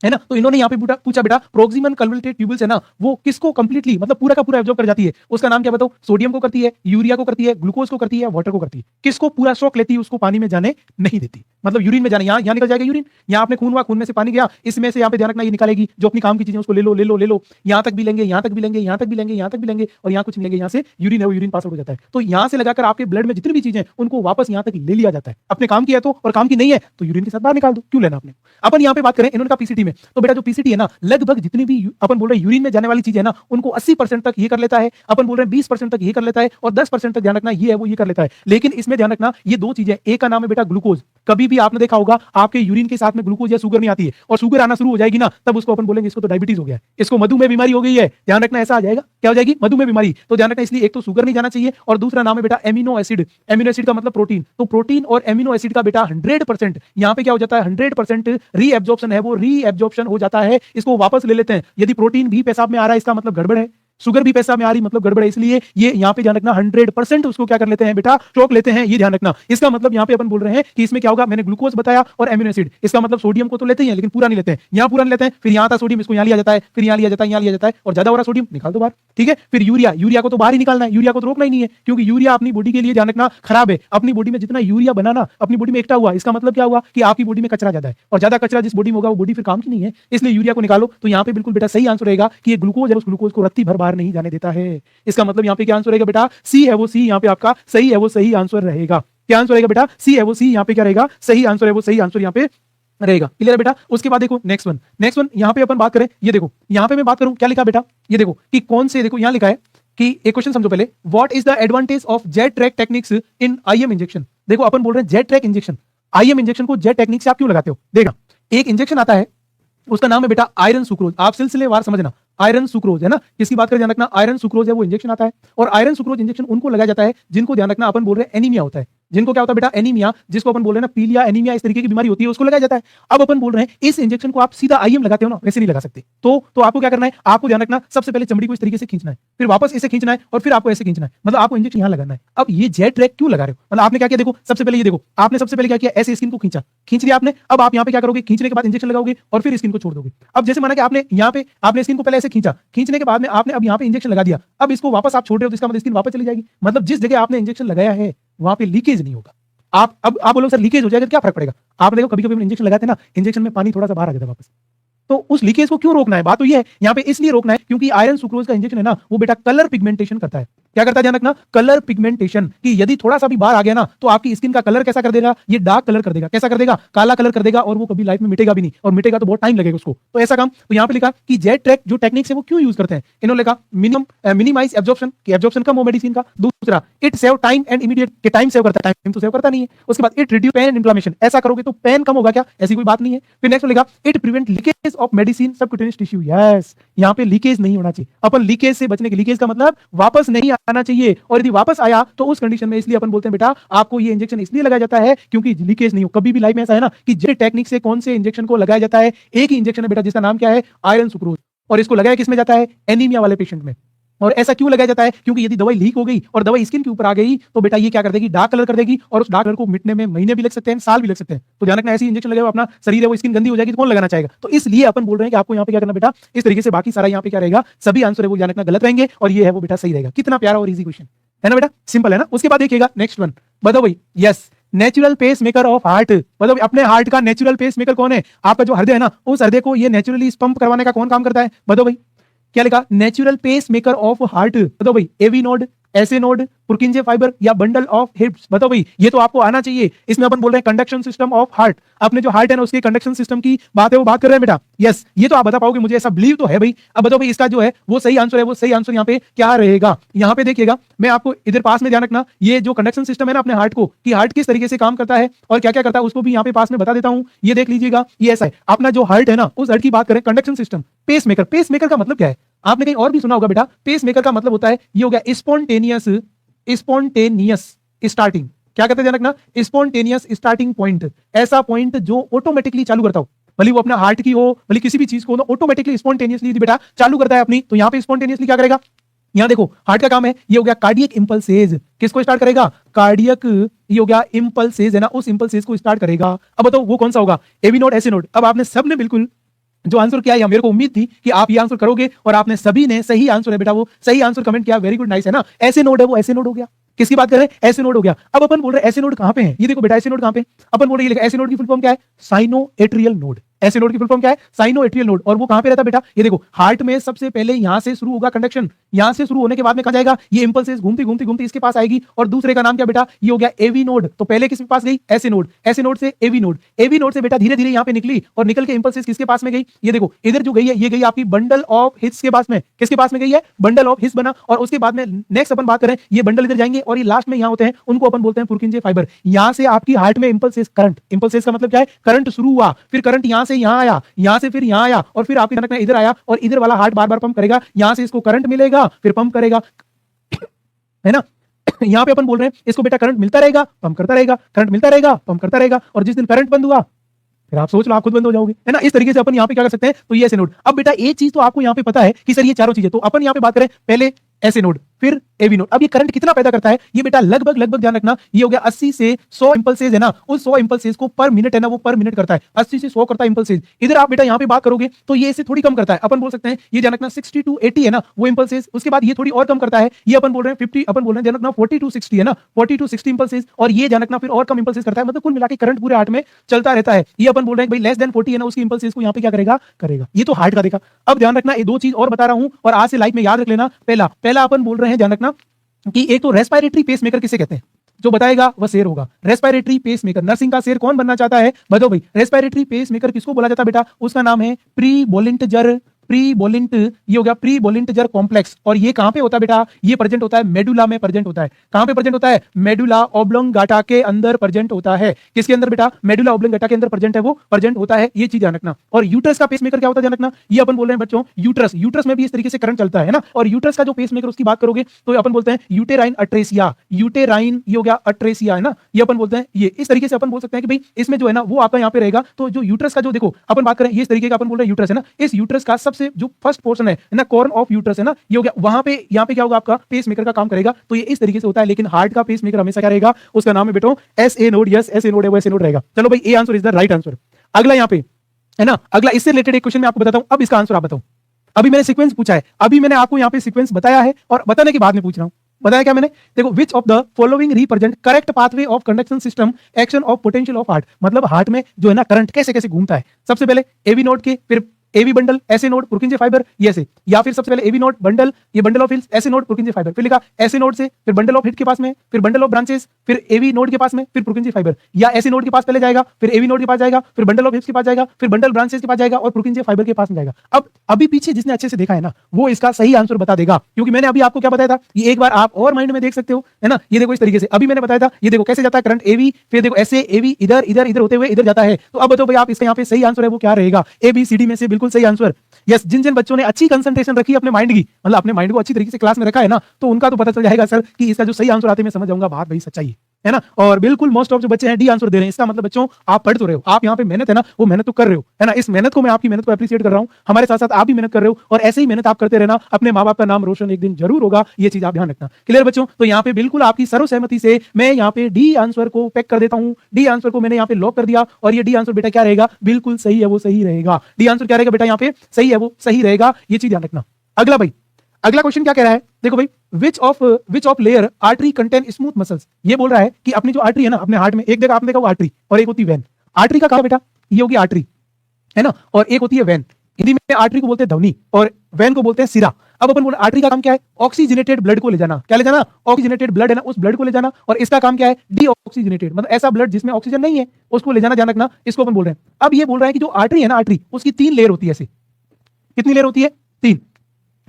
है ना। तो इन्होंने यहाँ पे पूछा बेटा प्रोक्सिमल कन्वल्टेड ट्यूबल्स है ना, वो किसको कंप्लीटली मतलब पूरा का पूरा एब्जॉर्ब कर जाती है, उसका नाम क्या बताओ, सोडियम को करती है, यूरिया को करती है, ग्लूकोज को करती है, वाटर को करती है, किसको पूरा स्ट्रोक लेती है, उसको पानी में जाने नहीं देती, मतलब यूरिन में जाने, यहाँ निकल जाएगा यूरिन, यहाँ आपने खून हुआ, खून में से पानी गया, इसमें से यहाँ पे ध्यान रखना ये निकालेगी जो अपनी काम की चीजें, उसको ले लो, यहाँ तक भी लेंगे, यहाँ तक भी लेंगे, यहाँ तक भी लेंगे, यहाँ तक भी लेंगे, और यहाँ कुछ मिलेंगे, यहाँ से यूरिन है वो यूरिन पास आउट हो जाता है। तो यहाँ से लगाकर आपके ब्लड में जितनी भी चीजें उनको वापस यहाँ तक ले लिया जाता है। अपने काम की है तो, और काम की नहीं है तो यूरिन के साथ बाहर निकाल दो, क्यों लेना आपने। अपन यहाँ पे बात करें इन्होंने कहा पीसीटी में, तो बेटा जो पीसीटी है ना, लगभग जितनी भी अपन बोल रहे हैं यूरिन में जाने वाली चीज है ना, उनको 80% तक ये कर लेता है, अपन बोल रहे हैं 20% तक ये कर लेता है, और 10% तक ध्यान रखना ये है वो ये कर लेता है। लेकिन इसमें ध्यान रखना ये दो चीजें, एक का नाम है बेटा ग्लूकोज। कभी भी आपने देखा होगा आपके यूरिन के साथ में ग्लूकोज या शुगर नहीं आती है, और शुगर आना शुरू हो जाएगी ना, तब उसको अपन बोलेंगे इसको तो डायबिटीज हो गया है, इसको मधुमेह बीमारी हो गई है। ध्यान रखना ऐसा आ जाएगा, क्या हो जाएगी, मधुमेह बीमारी। तो ध्यान रखना इसलिए एक तो शुगर नहीं जाना चाहिए, और दूसरा नाम है बेटा एमिनो एसिड। एमिनो एसिड का मतलब प्रोटीन, तो प्रोटीन और एमिनो एसिड का बेटा 100% यहाँ पे क्या हो जाता है, 100% रीएब्जॉर्प्शन है, वो रीएब्जॉर्प्शन हो जाता है, इसको वापस ले लेते हैं। यदि प्रोटीन भी पेशाब में आ रहा है इसका मतलब गड़बड़ है, शुगर भी पेशाब में आ रही मतलब गड़बड़ है, इसलिए ये यहाँ पे ध्यान रखना 100% उसको क्या कर लेते हैं बेटा, स्ट्रोक लेते हैं। ये ध्यान रखना, इसका मतलब यहाँ पे अपन बोल रहे हैं कि इसमें क्या होगा, मैंने ग्लूकोज बताया और एमिनो एसिड, इसका मतलब सोडियम को तो लेते हैं लेकिन पूरा नहीं लेते हैं, यहाँ पूरा नहीं लेते हैं, फिर यहाँ था सोडियम, इसको यहाँ लिया जाता है, फिर यहाँ लिया जाता है, यहाँ लिया जाता है, और ज्यादा हो रहा सोडियम निकाल दो बाहर, ठीक है। फिर यूरिया को तो बाहर ही निकालना है, यूरिया को तो रोकना ही नहीं है, क्योंकि यूरिया अपनी बॉडी के लिए ध्यान रखना खराब है। अपनी बॉडी में जितना यूरिया बनाना अपनी बॉडी में इकट्ठा हुआ, इसका मतलब क्या हुआ कि आपकी बॉडी में कचरा ज्यादा है, और ज्यादा कचरा जिस बॉडी में होगा वो बॉडी फिर काम की नहीं है, इसलिए यूरिया को निकालो। तो यहाँ पे बिल्कुल बेटा सही आंसर रहेगा कि ये ग्लूकोज है, उस ग्लूकोज को रत्ती भर बाहर नहीं जाने देता है। इसका मतलब यहाँ पे क्या आंसर रहेगा बेटा, सी है वो सी, यहाँ पे आपका सही है वो सही आंसर रहेगा। क्या आंसर रहेगा बेटा, सी है वो सी, यहाँ पे क्या रहेगा, सही आंसर है वो सही आंसर यहाँ पे रहेगा। क्लियर है बेटा। उसके बाद देखो नेक्स्ट वन यहाँ पे अपन बात करें, ये देखो यहाँ पे मैं बात करूं क्या लिखा बेटा, ये देखो कि कौन से, देखो यहाँ लिखा है कि एक क्वेश्चन समझो पहले, what is the advantage of jet track techniques in IM injection. देखो अपन बोल रहे हैं jet track injection, IM injection को जेट टेक्निक से आप क्यों लगाते हो। देखना एक इंजेक्शन आता है, उसका नाम है बेटा आयरन सुक्रोज, आप सिलसिलेवार समझना, आयरन सुक्रोज है ना, किसकी बात करें ध्यान रखना, आयरन सुक्रोज है वो इंजेक्शन आता है। और आयरन सुक्रोज इंजेक्शन उनको लगाया जाता है जिनको ध्यान रखना अपन बोल रहे हैं एनीमिया होता है, जिनको क्या होता है बेटा एनीमिया, जिसको अपन बोल रहे हैं ना पीलिया एनीमिया, इस तरीके की बीमारी होती है, उसको लगाया जाता है। अब अपन बोल रहे हैं इस इंजेक्शन को आप सीधा आईएम लगाते हो ना, वैसे नहीं लगा सकते। तो आपको क्या करना है, आपको ध्यान रखना सबसे पहले चमड़ी को इस तरीके से खींचना है, फिर वापस इसे खींचना है, और फिर आपको ऐसे खींचना है, मतलब आपको इंजेक्शन यहाँ लगाना है। अब ये जेट ट्रैक क्यों लगा रहे हो, मतलब आपने क्या किया, देखो सबसे पहले ये देखो, आपने सबसे पहले क्या किया, ऐसे स्किन को खींच लिया आपने। अब आप यहाँ पे क्या करोगे, खींचने के बाद इंजेक्शन लगाओगे और फिर स्किन को छोड़ दोगे। अब जैसे माना कि आपने यहाँ पे आपने स्किन को पहले ऐसे खींचा, खींचने के बाद में आपने अब यहाँ पे इंजेक्शन लगा दिया, अब इसको वापस आप छोड़ रहे हो, तो इसका मतलब स्किन वापस चली जाएगी, मतलब जिस जगह आपने इंजेक्शन लगाया है वहां पे लीकेज नहीं होगा। आप बोलो सर लीकेज हो जाएगा तो क्या फर्क पड़ेगा, आप देखो कभी कभी इंजेक्शन लगाते हैं ना, इंजेक्शन में पानी थोड़ा सा बाहर आ जाता है वापस, तो उस लीकेज को क्यों रोकना है, बात तो ये है यहाँ पे इसलिए रोकना है क्योंकि आयरन सुक्रोज का इंजेक्शन है ना वो बेटा कलर पिगमेंटेशन करता है। क्या करता है ध्यान रखना, कलर पिगमेंटेशन, कि यदि थोड़ा सा भी बाहर आ गया ना तो आपकी स्किन का कलर कैसा कर देगा, ये डार्क कलर कर देगा, कैसा कर देगा, काला कलर कर देगा, और वो कभी लाइफ में मिटेगा भी नहीं, और मिटेगा तो बहुत टाइम लगेगा उसको। तो ऐसा काम, तो यहाँ पे लिखा कि जेट ट्रैक जो टेक्निक्स है वो क्यों यूज करते हैं, इन्होंने लिखा मिनिमाइज एब्जॉर्प्शन, कि एब्जॉर्प्शन कम हो मेडिसिन का, दूसरा it save time and immediate, के टाइम सेव करता है, टाइम तो सेव करता नहीं है, उसके बाद it reduce pain and inflammation, ऐसा करोगे तो पेन कम होगा क्या, ऐसी कोई बात नहीं है। फिर नेक्स्ट लिखा it prevent leakage of medicine subcutaneous tissue, yes यहाँ पे लीकेज नहीं होना चाहिए, अपन लीकेज से बचने के, लीकेज का मतलब वापस नहीं आना चाहिए, और यदि वापस आया तो उस कंडीशन में इसलिए अपन बोलते हैं बेटा आपको ये इंजेक्शन इसलिए लगाया जाता है क्योंकि लीकेज नहीं हो। कभी भी लाइफ में ऐसा है ना कि जेट टेक्निक से कौन से इंजेक्शन को लगाया जाता है, एक ही इंजेक्शन है बेटा जिसका नाम क्या है आयरन सुक्रोज, और इसको लगाया किसमें जाता है, एनीमिया वाले पेशेंट में, और ऐसा क्यों लगाया जाता है? क्योंकि यदि दवाई लीक हो गई और दवाई स्किन के ऊपर आ गई तो बेटा ये क्या कर देगी, डार्क कलर कर देगी, और उस डार्क कलर को मिटने में महीने भी लग सकते हैं, साल भी लग सकते हैं। तो ध्यान रखना, ऐसी इंजेक्शन लगे अपना शरीर है वो स्किन गंदी हो जाएगी तो कौन लगाना चाहेगा। तो इसलिए अपन बोल रहे हैं कि आपको यहाँ पे क्या करना बेटा, इस तरीके से। बाकी सारा यहाँ पे क्या रहेगा, सभी आंसर है वो ध्यान रखना गलत रहेंगे और ये है वो बेटा सही रहेगा। कितना प्यारा और इजी क्वेश्चन है ना बेटा, सिंपल है ना। उसके बाद देखिएगा नेक्स्ट वन, बताओ भाई। Yes, natural pacemaker of heart. बताओ अपने हार्ट का नेचुरल पेस मेकर कौन है? आपका जो हृदय है ना, उस हृदय को ये नेचुरली पंप करवाने का कौन काम करता है? बताओ भाई, क्या लिखा? Natural pacemaker of heart. बताओ भाई, AV node, SA node, Purkinje fibre या बंडल ऑफ हिप्स। बताओ भाई, ये तो आपको आना चाहिए। इसमें अपन बोल रहे हैं कंडक्शन सिस्टम ऑफ हार्ट। अपने जो हार्ट है ना उसके कंडक्शन सिस्टम की बात है वो बात कर रहे हैं बेटा। यस, ये तो आप बता पाओगे, मुझे ऐसा बिलीव तो है भाई। अब बताओ भाई, इसका जो है वो सही आंसर है, वो सही आंसर यहाँ पे क्या रहेगा? यहाँ पे देखिएगा, मैं आपको इधर पास में ध्यान रखना, ये जो कंडक्शन सिस्टम है ना अपने हार्ट को, कि हार्ट किस तरीके से काम करता है और क्या क्या करता है, उसको भी यहाँ पे पास में बता देता हूँ। ये देख लीजिएगा, ये ऐसा है अपना जो हार्ट है ना, उस हार्ट की बात करें, conduction system, pacemaker. Pacemaker का मतलब क्या है? आपने कहीं और भी सुना होगा बेटा। पेस मेकर का मतलब होता है, ये हो गया स्पॉन्टेनियस स्टार्टिंग। क्या कहते हैं ध्यान रखना, स्पॉन्टेनियस स्टार्टिंग पॉइंट। ऐसा पॉइंट जो ऑटोमेटिकली चालू करता हो, भले वो अपना हार्ट की हो, भले किसी भी चीज को, ऑटोमेटिकली स्पॉन्टेनियसली बेटा चालू करता है अपनी। तो यहाँ पे स्पॉन्टेनियसली क्या करेगा, यहाँ देखो हार्ट का काम है, ये हो गया कार्डियक इंपल्सेज। किसको स्टार्ट करेगा? कार्डियक, ये हो गया इंपल्सेज है ना, उस इंपल्सेज को स्टार्ट करेगा। अब बताओ वो कौन सा होगा, एवी नोड, एसे नोड। अब आपने सबने बिल्कुल जो आंसर किया है, मेरे को उम्मीद थी कि आप ये आंसर करोगे और आपने सभी ने सही आंसर है बेटा, वो सही आंसर कमेंट किया, वेरी गुड, नाइस है ना। ऐसे नोड है वो, ऐसे नोड हो गया। किसकी बात कर रहे हैं? ऐसे नोड हो गया। अब अपन बोल रहे हैं ऐसे नोड कहां पे है, ये देखो बेटा, ऐसे नोड कहां पे? अपन बोल रहे हैं ऐसे नोड की फुल फॉर्म क्या है? Sinoatrial node. ऐसे नोड की फुल फॉर्म क्या है? Sinoatrial node. और वो कहां पे रहता है बेटा? ये देखो हार्ट में सबसे पहले यहां से शुरू होगा कंडक्शन, यहां से शुरू होने के बाद में कहां जाएगा, ये इंपल्सेस घूमती घूमती घूमती इसके पास आएगी। और दूसरे का नाम क्या बेटा? ये हो गया एवी नोड। तो पहले किसके पास गई? ऐसे नोड। ऐसे नोड से एवी नोड, एवी नोड से बेटा धीरे धीरे यहां पे निकली और निकल के इंपल्सेस किसके पास में गई? ये देखो इधर जो गई है, ये गई आपकी बंडल ऑफ हिट्स के पास में। किसके पास में गई है? बंडल ऑफ हिट्स बना। और उसके बाद में नेक्स्ट अपन बात करें, ये बंडल इधर जाएंगे और ये लास्ट में यहां होते हैं, उनको अपन बोलते हैं पुरकिंजे फाइबर। यहां से आपकी हार्ट में इंपल्सेस, करंट, इंपल्सेस का मतलब क्या है? करंट शुरू हुआ, फिर करंट यहां से यहां आया, यहां से फिर यहां आया, और फिर आपकी धड़कन इधर आया, और इधर वाला हार्ट बार बार पंप करेगा, यहां से इसको करंट मिलेगा, फिर पंप करेगा, है ना। यहां पे अपन बोल रहे हैं इसको बेटा करंट मिलता रहेगा, पंप करता रहेगा, करंट मिलता रहेगा, पंप करता रहेगा, और जिस दिन करंट बंद हुआ फिर आप सोच लो आप खुद बंद हो जाओगे, है ना। इस तरीके से अपन यहाँ पे क्या कर सकते हैं, तो ये ऐसे नोड। अब बेटा एक चीज तो आपको यहाँ पे पता है कि सर ये चारों चीजें, तो अपन यहाँ पे बात करें पहले ऐसे नोड, फिर एवी नोड। अब ये करंट कितना पैदा करता है, ये बेटा लगभग लगभग ध्यान रखना, ये हो गया 80 से 100 इंपल्सेस है ना, उस 100 इंपल्सेस को पर मिनट है ना, वो पर मिनट करता है, 80 से 100 करता है इंपल्सेस। इधर आप बेटा यहाँ पे बात करोगे तो ये इसे थोड़ी कम करता है, अपन बोल सकते हैं ये ध्यान रखना 60 to 80 है ना वो इंपल्सेस। उसके बाद ये थोड़ी और कम करता है, ये अपन बोल रहे हैं 50, अपन बोल रहे हैं ध्यान रखना 40 to 60 है ना, 40 to 60 इंपल्सेस। और ये ध्यान रखना फिर और कम इंपल्सेस करता है, मतलब कुल मिला के करंट पूरे हार्ट में चलता रहता है। ये अपन बोल रहे हैं भाई लेस देन 40 है ना, उसकी इंपल्सेस को यहाँ पे क्या करेगा, करेगा। ये तो हार्ट का देखा। अब ध्यान रखना ये दो चीज और बता रहा हूं और आज से लाइफ में याद रख लेना। पहला अपन बोल रहे हैं ध्यान रखना कि एक तो रेस्पिरेटरी पेसमेकर किसे कहते हैं, जो बताएगा वह शेर होगा। रेस्पिरेटरी पेसमेकर, नर्सिंग का शेर कौन बनना चाहता है, बताओ भाई। रेस्पिरेटरी पेसमेकर किसको बोला जाता है बेटा, उसका नाम है प्री बोलिंटजर, प्री बोलिंट, ये हो गया प्री बोलिंटजर कॉम्प्लेक्स। और ये कहां पे होता है बेटा, ये प्रेजेंट होता है मेडुला में प्रेजेंट होता है। कहां पे प्रेजेंट होता है, मेडुला ऑब्लोंगाटा के अंदर प्रेजेंट होता है। किसके अंदर बेटा, मेडुला ऑब्लोंगाटा के अंदर प्रेजेंट है, वो प्रेजेंट होता है, ये चीज ध्यान रखना। और यूट्रस का पेसमेकर क्या होता है ध्यान रखना, ये अपन बोल रहे हैं बच्चों यूट्रस, यूट्रस में भी इस तरीके से करंट चलता है ना। और यूट्रस का जो पेसमेकर उसकी बात करोगे तो अपन बोलते हैं यूटेराइन अट्रेसिया, यूटेराइन, ये हो गया अट्रेसिया है ना, ये अपन बोलते हैं। ये इस तरीके से अपन बोल सकते हैं कि भाई इसमें जो है ना वो आपका यहाँ पे रहेगा। तो जो यूट्रस का जो देखो अपन बात करें, ये इस तरीके का अपन बोल रहे हैं यूट्रस है ना, इस यूट्रस का सबसे जो फर्स्ट पोर्शन है ना, कॉर्न ऑफ यूट्रस है ना, ये हो गया वहां पे, यहाँ पे क्या होगा आपका पेसमेकर का काम करेगा। तो ये इस तरीके से होता है। लेकिन हार्ट का पेसमेकर हमेशा क्या रहेगा, उसका नाम है बेटो SA node. Yes, SA node है वो, एसए नोड रहेगा। चलो भाई A answer is the right answer. अगला यहाँ पे है ना, अगला इससे रिलेटेड एक क्वेश्चन मैं आपको बताता हूं, अब इसका आंसर आप बताओ। अभी मैंने सीक्वेंस पूछा है, अभी मैंने आपको यहाँ पे सीक्वेंस बताया है और बताने के बाद में पूछ रहा हूं। बताया क्या मैंने, देखो which of the following represent correct pathway of conduction system action of potential of heart. मतलब हार्ट में जो है ना करंट कैसे कैसे घूमता है। सबसे पहले एवी नोड के, फिर एवी बंडल, ऐसे नोड, पुरकिंजे फाइबर, ये से, या फिर सबसे पहले एवी नोड बंडल, ये बंडल ऑफ हिल्स, ऐसे नोड, पुरकिंजे फाइबर, फिर लिखा ऐसे नोड से, फिर बंडल ऑफ हिट के पास में, फिर बंडल ऑफ ब्रांचेस, फिर एवी नोड के पास में, फिर पुरकिंजे फाइबर। या ऐसे नोड के पास पहले जाएगा, फिर एवी नोड के पास जाएगा, फिर बंडल ऑफ हिट्स के पास जाएगा, फिर बंडल ब्रांचेस के पास जाएगा और पुरकिंजे फाइबर के पास में जाएगा। अब अभी पीछे जिसने अच्छे से देखा है ना वो इसका सही आंसर बता देगा, क्योंकि मैंने अभी आपको क्या बताया था, ये एक बार आप और माइंड में देख सकते हो, है ना। ये देखो इस तरीके से अभी मैंने बताया था, ये देखो कैसे जाता है करंट एवी, फिर देखो ऐसे एवी इधर इधर इधर होते हुए इधर जाता है। तो अब बताओ भाई आप इसका यहाँ पे सही आंसर है वो क्या रहेगा, ए बी सी डी में से बिल्कुल सही आंसर। यस, जिन जिन बच्चों ने अच्छी कंसंट्रेशन रखी अपने माइंड की, मतलब अपने माइंड को अच्छी तरीके से क्लास में रखा है ना, तो उनका तो पता चल जाएगा सर कि इसका जो सही आंसर आते मैं समझ जाऊंगा बात भाई सच्चाई है। है ना। और बिल्कुल मोस्ट ऑफ जो बच्चे हैं डी आंसर दे रहे हैं, इसका मतलब बच्चों आप पढ़ तो रहे हो, आप यहाँ पे मेहनत है ना वो मेहनत तो कर रहे हो, है ना। इस मेहनत को मैं आपकी मेहनत को अप्रिशिएट कर रहा हूँ, हमारे साथ साथ आप भी मेहनत कर रहे हो और ऐसे ही मेहनत आप करते रहना, अपने माँ बाप का नाम रोशन एक दिन जरूर होगा, ये चीज आप ध्यान रखना। क्लियर बच्चों, तो यहाँ पे बिल्कुल आपकी सर्वसहमति से मैं यहाँ पे डी आंसर को पैक कर देता हूँ, डी आंसर को मैंने यहाँ पे लॉक कर दिया और ये डी आंसर बेटा क्या रहेगा, बिल्कुल सही है वो सही रहेगा। डी आंसर क्या रहेगा बेटा यहाँ पे, सही है वो सही रहेगा, ये चीज ध्यान रखना। अगला भाई, अगला क्वेश्चन क्या कह रहा है, देखो भाई, which of layer artery contain smooth muscles, ये बोल रहा है कि अपनी जो आर्टरी है ना अपने हार्ट में, एक देखा आपने देखा वो आर्टरी और एक होती है वेन। आर्टरी का कहा बेटा, ये होगी आर्टरी, है ना, और एक होती है वेन। हिंदी में आर्टरी को बोलते हैं ध्वनि और वेन को बोलते हैं सिरा। अब अपन बोल आर्टरी का काम क्या है, ऑक्सीजनेटेड ब्लड को ले जाना, क्या ले जाना, ऑक्सीजनेटेड ब्लड है ना, उस ब्लड को ले जाना। और इसका काम क्या है, डीऑक्सीजनेटेड, मतलब ऐसा ब्लड जिसमें ऑक्सीजन नहीं है उसको ले जाना, ध्यान रखना, इसको अपन बोल रहे हैं। अब ये बोल रहा है कि जो आर्टरी है ना, आर्टरी उसकी 3 लेयर होती है ऐसे, कितनी लेयर होती है, 3।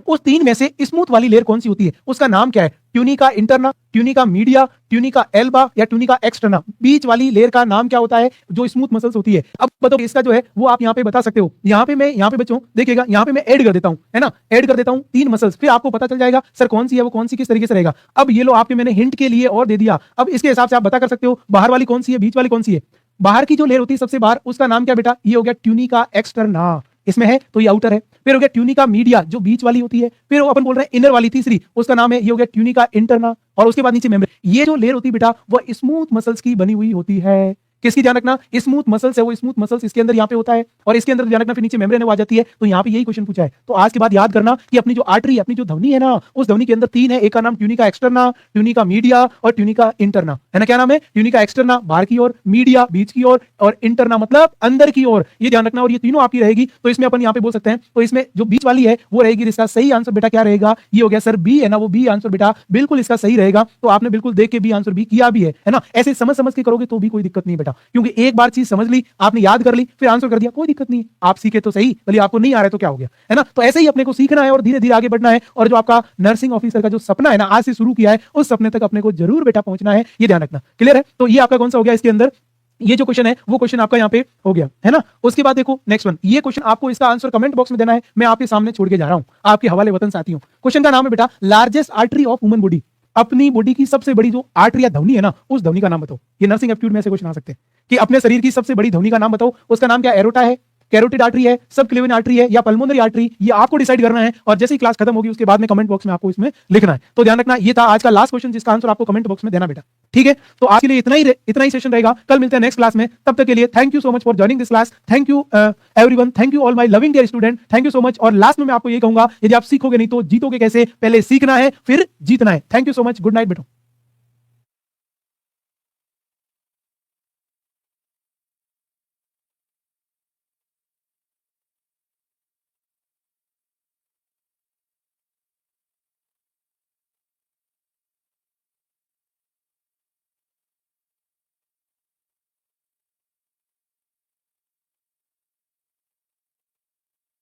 उस 3 में से स्मूथ वाली लेयर कौन सी होती है, उसका नाम क्या है, tunica interna, tunica media, tunica Elba या ट्यूनिका एक्सटर्ना। बीच वाली लेयर का नाम क्या होता है जो स्मूथ मसल्स होती है। अब बताओ इसका जो है वो आप यहाँ पे बता सकते हो। यहाँ पे मैं, यहाँ पे बच्चों देखिएगा, यहाँ पे मैं ऐड कर देता हूँ, है ना, ऐड कर देता हूँ 3 मसल्स, फिर आपको पता चल जाएगा सर कौन सी है वो कौन सी किस तरीके से रहेगा। अब ये लो आपके मैंने हिंट के लिए और दे दिया, अब इसके हिसाब से आप बता कर सकते हो बाहर वाली कौन सी है, बीच वाली कौन सी है। बाहर की जो लेयर होती है सबसे बाहर, उसका नाम क्या बेटा, ये हो गया ट्यूनिका एक्सटर्ना, इसमें है तो ये आउटर है। फिर हो गया ट्यूनिका मीडिया जो बीच वाली होती है, फिर अपन बोल रहे हैं इनर वाली तीसरी, उसका नाम है, ये हो गया ट्यूनिका इंटरना, और उसके बाद नीचे मेम्ब्रेन। ये जो लेयर होती है बेटा वो स्मूथ मसल्स की बनी हुई होती है। किसकी, ध्यान रखना, स्मूथ मसल्स है वो, स्मूथ मसल्स इसके अंदर यहाँ पे होता है और इसके अंदर ध्यान रखना, फिर नीचे मेम्ब्रेन है वो आ जाती है। तो यहाँ पे यही क्वेश्चन पूछा है, तो आज के बाद याद करना कि अपनी जो आर्टरी, अपनी जो ध्वनि है ना, उस ध्वनि के अंदर 3 है, एक का नाम ट्यूनिका एक्सटर्ना, ट्यूनिका मीडिया और ट्यूनिका इंटरना, है ना। क्या नाम है, ट्यूनिका एक्सटर्ना बाहर की ओर, मीडिया बीच की ओर और इंटरना मतलब अंदर की ओर, ये ध्यान रखना। और ये तीनों आपकी रहेगी, तो इसमें अपन यहाँ पे बोल सकते हैं, तो इसमें जो बीच वाली है वो रहेगी। इसका सही आंसर बेटा क्या रहेगा, ये हो गया सर बी, है ना, वो बी आंसर बेटा बिल्कुल इसका सही रहेगा। तो आपने बिल्कुल देख के बी आंसर भी किया भी है ना। ऐसे समझ समझ के करोगे तो भी कोई दिक्कत नहीं बेटा, क्योंकि एक बार चीज समझ ली आपने, याद कर ली, फिर आंसर कर दिया, कोई दिक्कत नहीं। आप सीखे तो सही, भले आपको नहीं आ रहा है तो क्या हो गया, है ना। तो ऐसे ही अपने को सीखना है और धीरे धीरे आगे बढ़ना है। और जो आपका नर्सिंग ऑफिसर का जो सपना है ना, आज से शुरू किया है, उस सपने तक अपने को जरूर बेटा पहुंचना है, ये ध्यान रखना। क्लियर है, तो ये आपका कौन सा हो गया इसके अंदर, ये जो क्वेश्चन है वो क्वेश्चन आपका यहाँ पे हो गया, है ना। उसके बाद देखो नेक्स्ट वन, ये क्वेश्चन आपको इसका आंसर कमेंट बॉक्स में देना है, मैं आपके सामने छोड़ के जा रहा हूं, आपके हवाले वतन साथियों। क्वेश्चन का नाम है बेटा, largest artery of human body, अपनी बॉडी की सबसे बड़ी जो आर्टरी या ध्वनि है ना, उस ध्वनि का नाम बताओ। ये नर्सिंग एप्टीट्यूड में से क्वेश्चन आ सकते हैं कि अपने शरीर की सबसे बड़ी ध्वनि का नाम बताओ, उसका नाम क्या, एरोटा है, कैरोटिड आर्टरी है, सब क्लेविन आर्टरी है या पल्मोनरी आर्टरी, ये आपको डिसाइड करना है। और जैसे ही क्लास खत्म होगी उसके बाद में कमेंट बॉक्स में आपको इसमें लिखना है। तो ध्यान रखना, ये था आज का लास्ट क्वेश्चन जिसका आंसर आपको कमेंट बॉक्स में देना बेटा, ठीक है। तो आज के लिए इतना ही सेशन रहेगा, कल मिलते हैं नेक्स्ट क्लास में। तब तक के लिए thank you so much for joining this class, thank you everyone, thank you all my loving dear student, thank you so much. और लास्ट में मैं आपको ये कहूंगा, यदि आप सीखोगे नहीं तो जीतोगे कैसे, पहले सीखना है फिर जीतना है। Thank you so much, good night बेटो।